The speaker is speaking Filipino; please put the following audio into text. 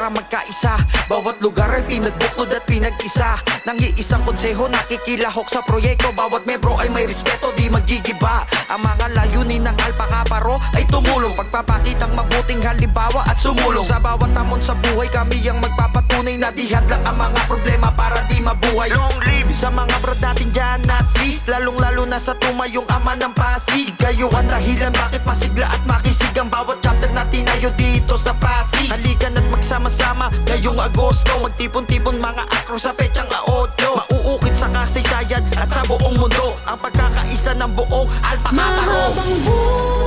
para magkaisa. Bawat lugar ay pinagbuklod at pinag-isa. Nang iisang konseho nakikilahok sa proyekto. Bawat membro ay may respeto, di magigiba. Ang mga layunin ng Alpha Kaparo ay tumulong, pagpapakitang mabuting halimbawa at sumulong. Sa bawat hamon sa buhay kami ang magpapatunay na di hadlang ang mga problema para di mabuhay. Long live sa mga brad natin dyan at sis, lalong lalo na sa tumayong ama ng Pasig. Kayo ang dahilan bakit masigla at makisig ang bawat chapter na tinayo dito sa Pasig. Halikan at magsama-sama ngayong Agosto, magtipon-tipon mga akro sa petsang 8. Mauukit sa kasaysayan at sa buong mundo ang pagkakaisa ng buong Alpha Kaparo. Mahabang buhay